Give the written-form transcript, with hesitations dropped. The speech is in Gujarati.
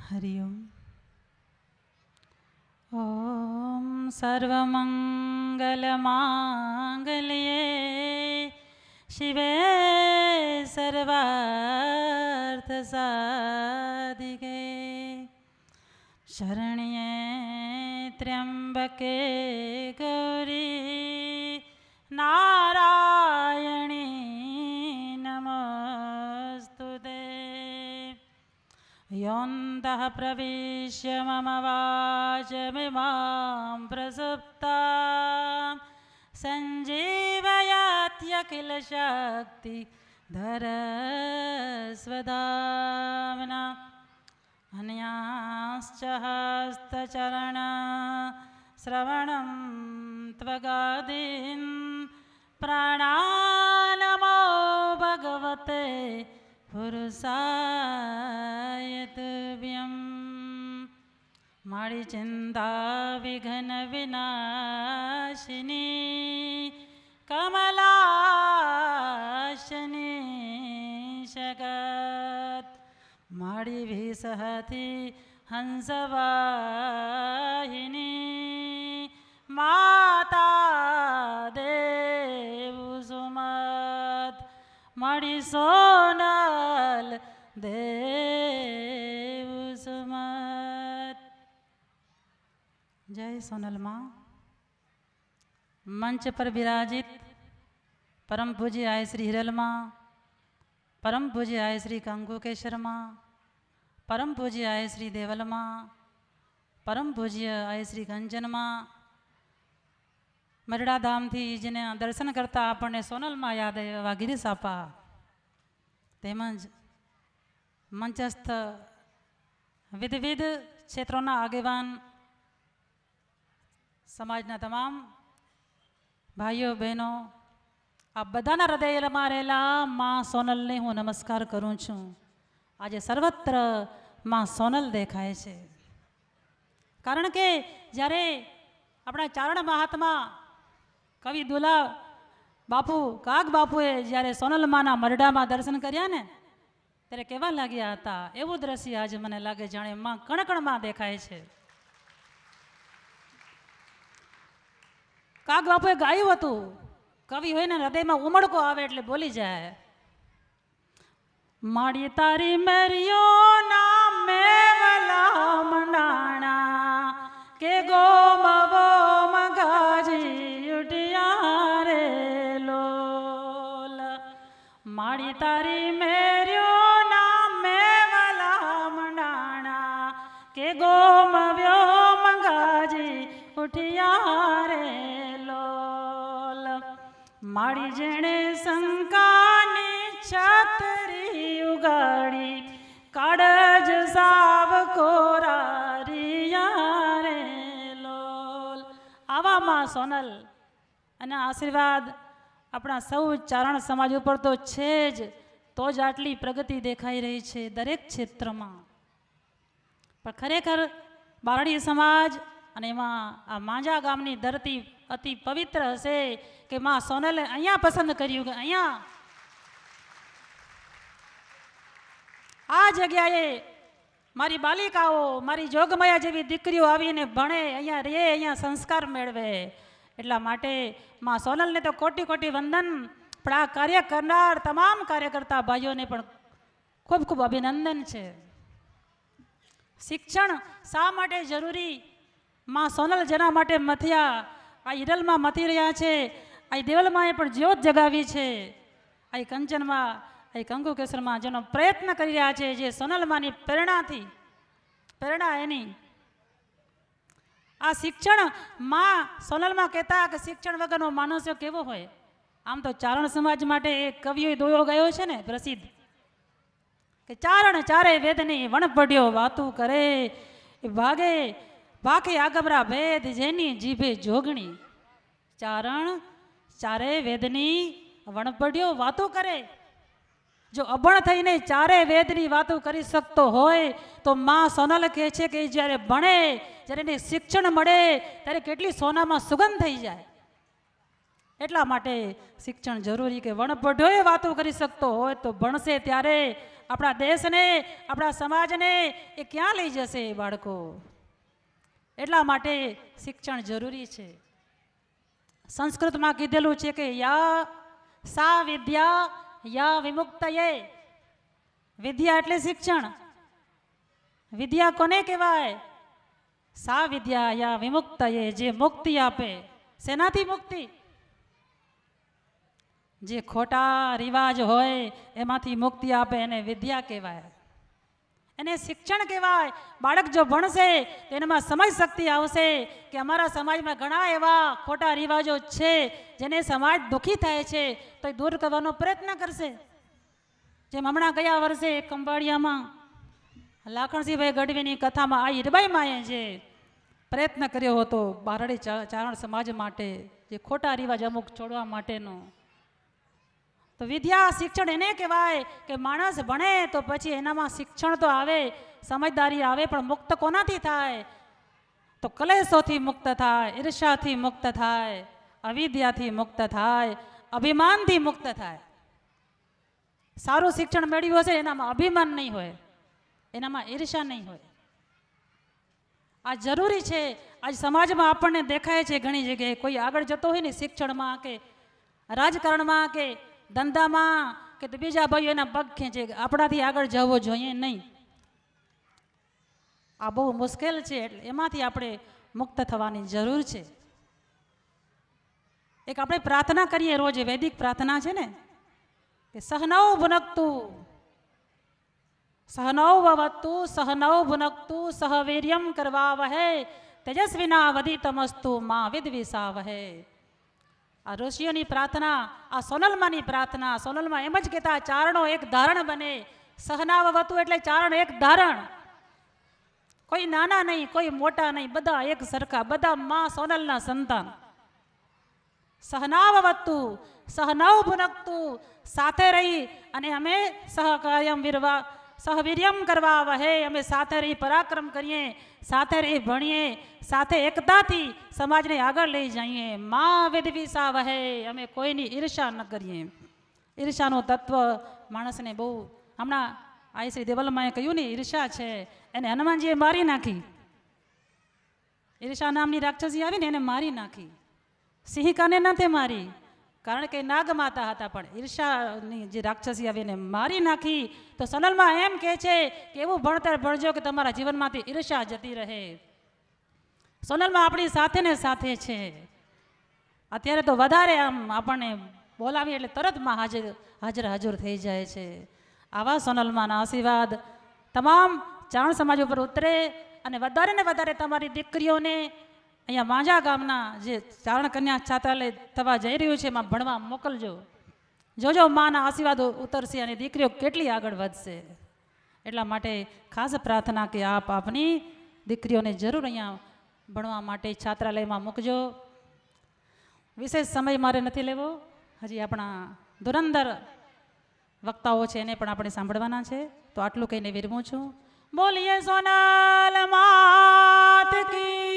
हरि ओम। ओम सर्वमंगलमांगल्ये शिवे सर्वार्थसाधिके शरण्ये त्र्यंबके गौरी नारायणी नमोस्तुते। योऽन्तः प्रविश्य मम वाचमिमां प्रसुप्तां सञ्जीवयत्यखिलशक्तिधरस्वधाम्ना अन्यांश्च हस्तचरणा श्रवणं त्वगादीन् प्राणानमो भगवते पुरुषाय तुभ्यं। मारी चिंता विघ्न विनाशिनी कमलाशनी जगत मारी विसहति हंसवाहिनी माता देव सुमत मारी सोनल देव सुमत। जय सोनल माँ। मंच पर विराजित परम पूज्य आय श्री हिरल माँ, परम पूज्य आय श्री कंगुकेश्वर माँ, परम पूज्य आय श्री देवल माँ, परम पूज्य आय श्री कंचन माँ, मरड़ा धाम थी जेने दर्शन करता आपने सोनल माँ याद आवे एवा गिरीश आपा તેમજ મંચસ્થ વિવિધ ક્ષેત્રોના આગેવાન સમાજના તમામ ભાઈઓ બહેનો આ બધાના હૃદયમાં રહેલા માં સોનલને હું નમસ્કાર કરું છું। આજે સર્વત્ર માં સોનલ દેખાય છે, કારણ કે જ્યારે આપણા ચારણ મહાત્મા કવિ દુલા બાપુ કાગ બાપુએ જ્યારે સોનલ માના મરડામાં દર્શન કર્યા ને ત્યારે કેવા લાગ્યા હતા એવું દ્રશ્ય આજે મને લાગે જાણે માં કણકણમાં દેખાય છે। કાગ બાપુએ ગાયું હતું, કવિ હોય ને હૃદયમાં ઉમળકો આવે એટલે બોલી જાય, માડી તારી મેરિયો ના મેવલા મંડાણા કે ગોમવો મગાજી ઉઠિયા રે माड़ी तारी मेरियो नाम में वाला मंडाना के गोमव्यो मंगाजी उठिया रे लोल। माड़ी जेने संकानी छतरी उगाड़ी काड़ज साव कोरारिया रे लोल। आवा मां सोनल अने आशीर्वाद अपना सौ चारण समाज पर तो छे ज, तो ज आटली प्रगति देखाई रही है दरेक क्षेत्र में। पर खरेखर बारड़ी समाज अने एमां आ मांजा गामनी धरती अति पवित्र हशे कि मां सोनले अहींया पसंद कर्युं के अहींया आ जग्याए मारी बालिकाओ मारी जोगमया जेवी दीकरीओ आवीने भणे, अहींया रहे, अहींया संस्कार मेळवे। એટલા માટે માં સોનલને તો કોટી કોટી વંદન, પણ આ કાર્ય કરનાર તમામ કાર્યકર્તા ભાઈઓને પણ ખૂબ ખૂબ અભિનંદન છે। શિક્ષણ શા માટે જરૂરી? માં સોનલ જેના માટે મથ્યા, આ હિરલમાં મથી રહ્યા છે, આ દેવલમાએ પણ જ્યોત જગાવી છે, આ કંચનમાં, આ કંકુકેશ્વરમાં જેનો પ્રયત્ન કરી રહ્યા છે, જે સોનલમાની પ્રેરણાથી પ્રેરણા એની आ शिक्षण मां सोनल में कहता कि शिक्षण वगरनो मानस केवो होय। आम तो चारण समाज माटे एक कविओ दोयो गयो छे ने प्रसिद्ध कि चारण चारे वेदनी वण पड्यो वातू करे भागे भाके आगबरा भेद जेनी जीभे जोगणी। चारण चारे वेदनी वण पड्यो वातू करे। जो अभण थईने चारे वेदनी वातो करी सकतो होय तो मां सोनल कहे छे कि ज्यारे भणे, ज्यारे शिक्षण मळे त्यारे केटली सोनामां सुगंध थई जाय। એટલા માટે શિક્ષણ જરૂરી કે વણપઢોય વાતો કરી શકતો હોય તો ભણશે ત્યારે આપણા દેશને આપણા સમાજને એ ક્યાં લઈ જશે એ બાળકો. એટલા માટે શિક્ષણ જરૂરી છે. સંસ્કૃતમાં કીધેલું છે કે યા સા વિદ્યા યા વિમુક્તયે. વિદ્યા એટલે શિક્ષણ. વિદ્યા કોને કહેવાય? સા વિદ્યા યા વિમુક્તયે, જે મુક્તિ આપે. શેનાથી મુક્તિ? જે ખોટા રિવાજ હોય એમાંથી મુક્તિ આપે એને વિદ્યા કહેવાય, એને શિક્ષણ કહેવાય. બાળક જો ભણશે તો એનામાં સમજ શક્તિ આવશે કે અમારા સમાજમાં ઘણા એવા ખોટા રિવાજો છે જેને સમાજ દુઃખી થાય છે તો એ દૂર કરવાનો પ્રયત્ન કરશે. જેમ હમણાં ગયા વર્ષે ખંભાળિયામાં લાખણસિંહભાઈ ગઢવીની કથામાં આ હીરબાઈ માએ જે પ્રયત્ન કર્યો હતો બારડી ચારણ સમાજ માટે, જે ખોટા રિવાજ અમુક છોડવા માટેનો. તો વિદ્યા શિક્ષણ એને કહેવાય કે માણસ ભણે તો પછી એનામાં શિક્ષણ તો આવે, સમજદારી આવે, પણ મુક્ત કોનાથી થાય? તો કલેશોથી મુક્ત થાય, ઈર્ષાથી મુક્ત થાય, અવિદ્યાથી મુક્ત થાય, અભિમાનથી મુક્ત થાય. સારું શિક્ષણ મેળવ્યું હશે એનામાં અભિમાન નહીં હોય, એનામાં ઈર્ષા નહીં હોય. આ જરૂરી છે. આજ સમાજમાં આપણને દેખાય છે ઘણી જગ્યાએ કોઈ આગળ જતો હોય ને શિક્ષણમાં કે રાજકારણમાં કે ધંધામાં કે તો બીજા ભાઈઓ એના પગ ખેંચે, આપણાથી આગળ જવો જોઈએ નહીં. આ બહુ મુશ્કેલ છે, એટલે એમાંથી આપણે મુક્ત થવાની જરૂર છે. એક આપણે પ્રાર્થના કરીએ રોજ, વૈદિક પ્રાર્થના છે ને કે સહનૌ ભુનક્તુ સહનૌ ભવતુ સહનૌ ભુનક્તુ સહ વીર્યમ કરવાવહે તેજસ્વિના વધિતમસ્તુ મા વિદ્વિષાવહે. આ ઋષિઓની પ્રાર્થના, આ સોનલમાની પ્રાર્થના. સોનલમાં એમ જ કહેતા ચારણો એક ધારણ બને. સહનાવવતુ એટલે ચારણ એક ધારણ, કોઈ નાના નહીં કોઈ મોટા નહીં, બધા એક સરખા, બધા માં સોનલના સંતાન. સહનાવવતુ સહનૌ ભુનક્તુ, સાથે રહી અને અમે સહકાર્યમ વીરવા સહવીર્યમ કરવા વહે, અમે સાથે રહી પરાક્રમ કરીએ, સાથે રહી ભણીએ, સાથે એકતાથી સમાજને આગળ લઈ જઈએ. મા વિદ્વિષા વહે, અમે કોઈની ઈર્ષા ન કરીએ. ઈર્ષાનું તત્વ માણસને બહુ, હમણાં આ શ્રી દેવલમાએ કહ્યું ને ઈર્ષા છે એને હનુમાનજીએ મારી નાખી. ઈર્ષા નામની રાક્ષસી આવીને એને મારી નાખી. સિંહિકાને નથી મારી, કારણ કે નાગ માતા હતા, પણ ઈર્ષાની જે રાક્ષસી આવીને મારી નાખી. તો સોનલમાં એમ કહે છે કે એવું ભણતર ભણજો કે તમારા જીવનમાંથી ઈર્ષા જતી રહે. સોનલમાં આપણી સાથે ને સાથે છે. અત્યારે તો વધારે આમ આપણને બોલાવીએ એટલે તરતમાં હાજર થઈ જાય છે. આવા સોનલમાના આશીર્વાદ તમામ ચારણ સમાજ ઉપર ઉતરે અને વધારે ને વધારે તમારી દીકરીઓને અહીંયા માંજા ગામના જે ચારણ કન્યા છાત્રાલય થવા જઈ રહ્યું છે એમાં ભણવા મોકલજો. જોજો માના આશીર્વાદ ઉતરશે અને દીકરીઓ કેટલી આગળ વધશે. એટલા માટે ખાસ પ્રાર્થના કે આપ આપની દીકરીઓને જરૂર અહીંયા ભણવા માટે છાત્રાલયમાં મૂકજો. વિશેષ સમય મારે નથી લેવો, હજી આપણા ધુરંધર વક્તાઓ છે એને પણ આપણે સાંભળવાના છે. તો આટલું કહીને વિરમું છું. બોલીએ સોનલ માત કી.